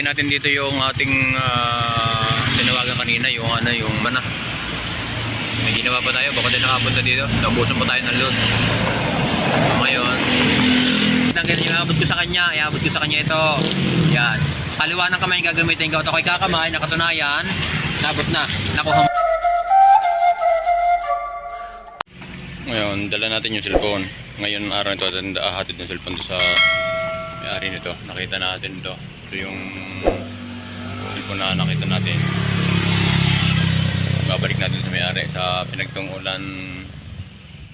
Natin dito yung ating tinawagan kanina, yung yung mana. May ginawa pa tayo, baka din nakapunta dito. Naubusan pa tayo ng load. So ngayon, iabot ko sa kanya ito. Yan. Kaliwa ng kamay yung gagamitin ko. Ito ko'y kakamay, nakatunayan. Nabot na. Nakuha. Ngayon, dala natin yung cellphone. Ngayon araw nito, hatid ng cellphone sa may-ari nito. Nakita natin ito. Ito yung cellphone na nakita natin. Babalik natin sa may-ari sa pinagtungulan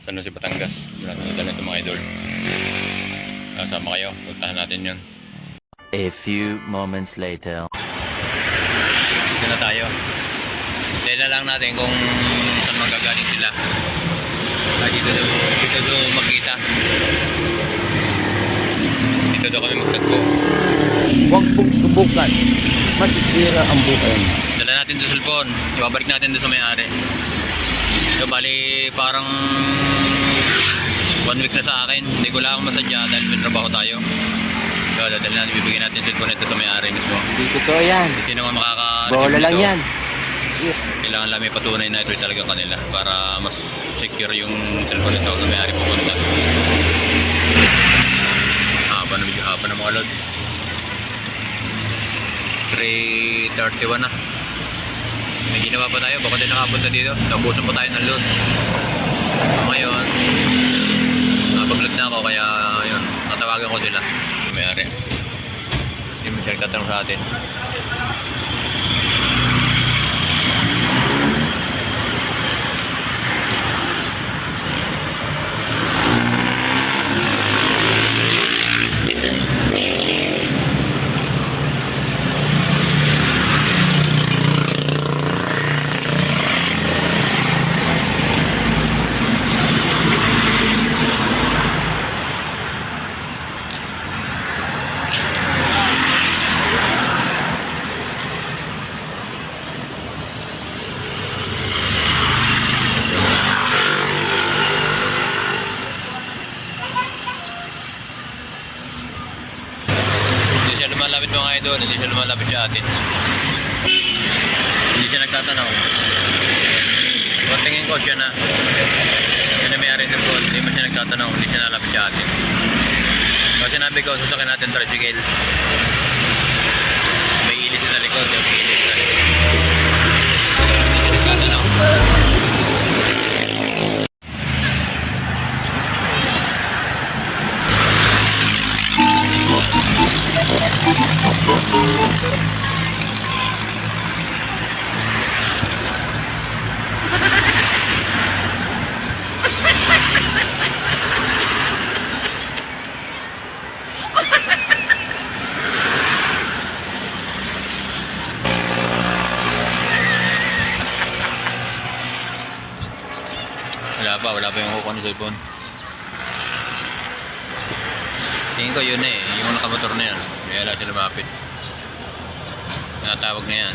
sa San Jose, Batangas. Doon natin dala ito mga idol. Kasama kayo, puntahan natin yun. A few moments later. Dito na tayo. Hintayin na lang natin kung saan magagaling sila. Dito magkita. Dito daw kami magtagpo. Huwag mong subukan. Masisira ang buhay mo. Dala natin sa cellphone. Ibabalik natin doon sa may-ari. So bali parang 1 week na sa akin. Hindi ko lang masadya dahil may trabaho tayo. So dali natin, bibigyan natin yung cellphone ito sa may-ari mismo. Hindi totoo yan. Kasi sino man Bola lang yan. Kailangan lang may patunay na ito talaga kanila para mas secure yung cellphone nito sa may-ari pupunta. Haba na mga load. 3:31 na. May ginawa pa tayo, baka din nakapunta dito. Naubusan pa tayo ng load. So ngayon, napag-load na ako kaya yun, tatawagan ko sila. May-ari. Hindi mo siya nagtatanong sa atin. Lumalapit mga idol, hindi siya lumalapit sa atin. Hindi siya nagtatanong. Kung tingin ko siya na may-ari ng phone, hindi mo siya nagtatanong, hindi siya nalapit sa atin. Kasi sinabi ko, sasakyan natin tricycle. May ilit sa likod, may ilit sa likod. Hindi siya nagtatanong. Wala pa yung kukuha ng cellphone. Tingin ko yun yung nakamotor na yan. May wala sila lumapit. Natawag na yan.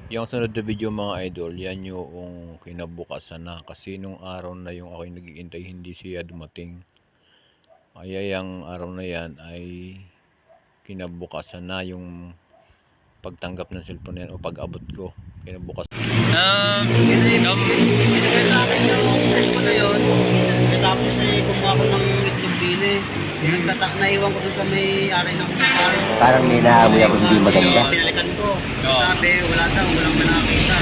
Yung sunod na video mga idol, yan yung kinabukasan na. Kasi nung araw na yung ako'y naghihintay, hindi siya dumating. Kaya yung araw na yan ay kinabukasan na yung pagtanggap ng cellphone na yan o pag-abot ko. Kinabukasan. Binigay sa akin yung cellphone na yun. Tapos kumuha ko ng itlog din eh. Naiwan ko dun sa may-ari ng may-ari. Parang ninaamoy ako hindi maganda. Pinalikan ko. Oo. Sabi, wala daw, walang nakakita.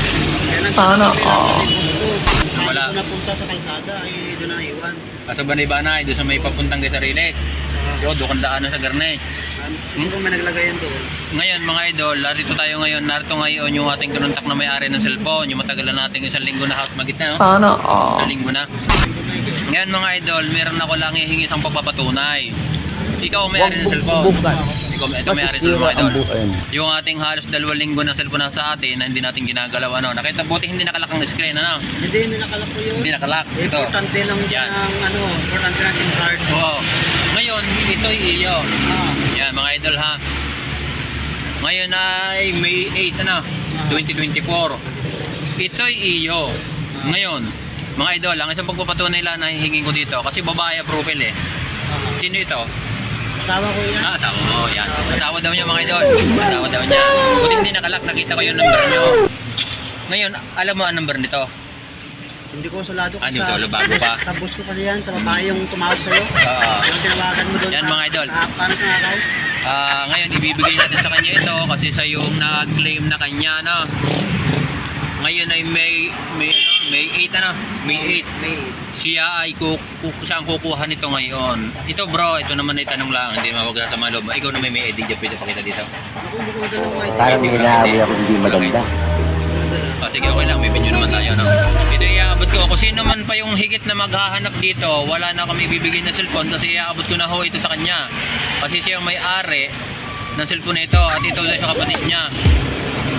Kaya Sana all. Wala. Wala. Napunta sa kalsada, ay doon na naiwan. Asa Banay-Banay, doon sa may papuntang Gasariles. Yo, doon kang daanan sa Garne. Siguro may naglagayan doon. Ngayon mga idol, narito tayo ngayon. Narito ngayon yung ating kinontak na may-ari ng cellphone. Yung matagal na natin isang linggo na halos magit na. No? Sana all. Isang linggo na. Ngayon mga idol, meron ako lang hihingi isang pagpapatunay. Ikaw ang may-ari ng Huwag mong cellphone. subukan. Ikaw ito may-ari ng Masisira cellphone ang idol. buhay mo. Yung ating halos 2 linggo na cellphone na sa atin na hindi natin ginagalaw ano. Nakita buti hindi nakalak ang screen ano. Hindi nakalak ko yun. Hindi nakalak. Ito. Importante lang Yan. importante lang SIM card. Oo. Ngayon, ito'y iyo. Ah. Yan mga idol ha. Ngayon ay May 8 ano, 2024. Ito'y iyo. Ngayon, mga idol, ang isang pagpapatunay lang na hihingin ko dito kasi babae profile eh. Sino ito? Asawa ko yan. Asawa mo, yan. Asawa daw niya mga idol. Asawa daw niya. Buti hindi nakalak, nakita ko yung number niyo. Ngayon, alam mo ang number nito? Hindi ko salado Hindi mo solo, bago pa. Sa boss ko kasi yan, sa babae yung tumawag sa'yo. Oo. Yung tinawagan mo doon. Yan, mga idol. Paano sa account? Ngayon, ibibigay natin sa kanya ito kasi siya yung nag-claim na kanya na. Ngayon ay May 8 ano? May 8. May. Siya ay siya ang kukuha nito ngayon. Ito bro, ito naman ay tanong lang, hindi mawag sa maloob. Ikaw na may ID dyan, pwede pakita dito. Ako, hindi ko madala ng ID. Parang ninaamoy ako hindi maganda. Sige, okay lang, may video naman tayo no? Ito iaabot ko, kung sino man pa yung higit na maghahanap dito, wala na kami bibigyan na cellphone kasi iaabot ko na ho ito sa kanya. Kasi siya yung may-ari ng cellphone na ito at ito lang sa kapatid niya.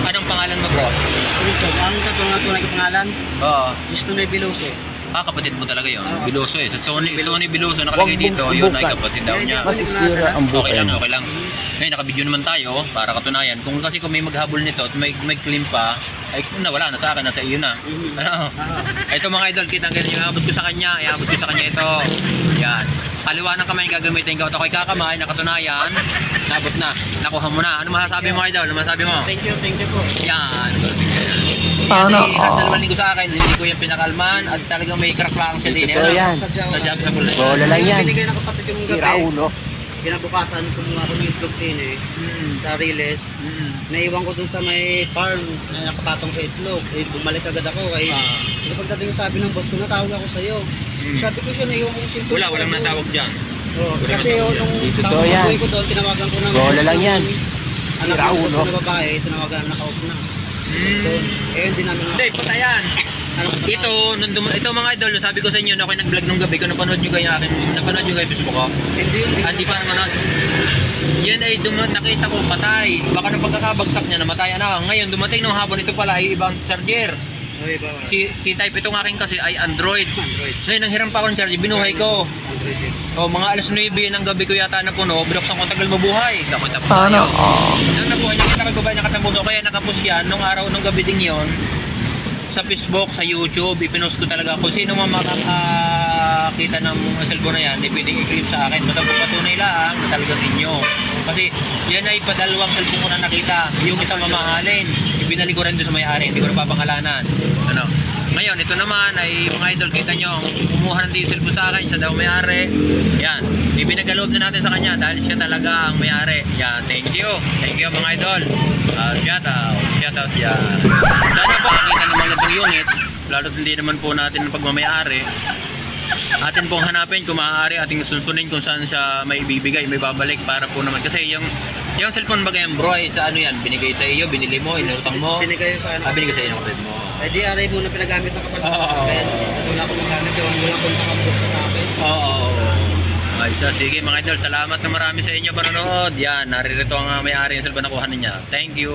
Anong pangalan mo bro? Ito, ang tunay ko pangalan? Oo. Gusto na Biloso. Kapatid mo talaga yun. Oo. Biloso eh. Sa Sony Biloso Huwag nakalagay mong dito. Yun ay subukan. kapatid daw niya. Masisira ang Okay buhay lang, mo. okay lang. Ngayon, nakabidyo naman tayo para katunayan. Kung kasi kung may maghabol nito at may claim pa, ay kung nawala na sa akin, nasa iyo na. Ano? Ito mga idol, kitang-kita yung iabot ko sa kanya. Iabot ko sa kanya ito. Yan. Kaliwa ng kamay gagamitin ko. Ito ko'y kakamay, nakatunayan. Nabot na. Nakuha mo na. Ano masasabi mo idol? Ano masasabi mo? Thank you po. Yan. Sana Yan, dalawang linggo sa akin. Hindi ko yung pinakalman at talagang may crack lang sa linya. Totoo yan. Sa job sa kulay. Bola lang yan. Binigay ng kapatid yung Tira gabi. ulo. Kinabukasan, kumuha ko ng itlog din eh. Sa Riles. Naiwan ko dun sa may farm na nakapatong sa itlog. Eh, bumalik agad ako. Kasi pagdating sabi ng boss ko, natawag ako sa'yo. Sabi ko siya, naiwan ko yung itlog. Walang natawag dyan. Oo, Wala kasi natawag nung dyan. tawag Totoo yan. ko doon, tinawagan ko ng Bola lang yan. Anak Tira ko ulo. na babae, tinawagan na naka-off na. Doon. Eh, hindi namin Hindi, patayan. Ito, ito mga idol, sabi ko sa inyo na ako nag-vlog nung gabi, kung napanood nyo kayo akin, napanood nyo kayo Facebook ko. Hindi yun. Hindi pa naman yan ay nakita ko patay. Baka nung pagkakabagsak niya namatay na. Ngayon dumating nung hapon, ito pala ay ibang charger. Okay ba? Si type itong akin kasi ay Android. Android. Ngayon nanghiram pa ako ng charger, binuhay ko. Android yun. O mga alas 9 ng gabi ko yata na puno, binuksan ko tagal mabuhay. Tapos Sana tayo. Nang nabuhay niya, nakagabay nakatambuso. Kaya nakapos yan, nung araw nung gabi din yon sa Facebook, sa YouTube, ipinost ko talaga kung sino man makakita ng cellphone na yan, pwedeng i-clip sa akin. Basta patunay lang na talagang inyo. Kasi yan ay padalawang cellphone ko na nakita. Yung isang mamahalin, ibinalik ko rin doon sa may-ari, hindi ko na papangalanan. Ano? Ngayon, ito naman ay mga idol, kita nyo, kumuha ng yung cellphone sa akin, siya daw may-ari. Yan, ibinagaloob na natin sa kanya dahil siya talaga ang may-ari. Yan, thank you. Thank you mga idol. Shout out yan. Sana po nakita naman itong unit, lalo't hindi naman po natin ang pagmamayari. Atin pong hanapin kung maaari, ating sunsunin kung saan siya may ibibigay, may babalik para po naman. Kasi yung cellphone bagay yan bro, ay sa ano yan, binigay sa iyo, binili mo, inutang mo. Binigay sa akin. Binigay sa iyo ng kapatid mo. Eh di aray mo na pinagamit ng kapatid ko Oo. sa akin. Wala akong magamit yung wala kontak ang boss ko sa akin. Oo. Ay, sige mga idol, salamat na marami sa inyo panonood. Yan, naririto ang may-ari ng cellphone na kuha niya. Thank you.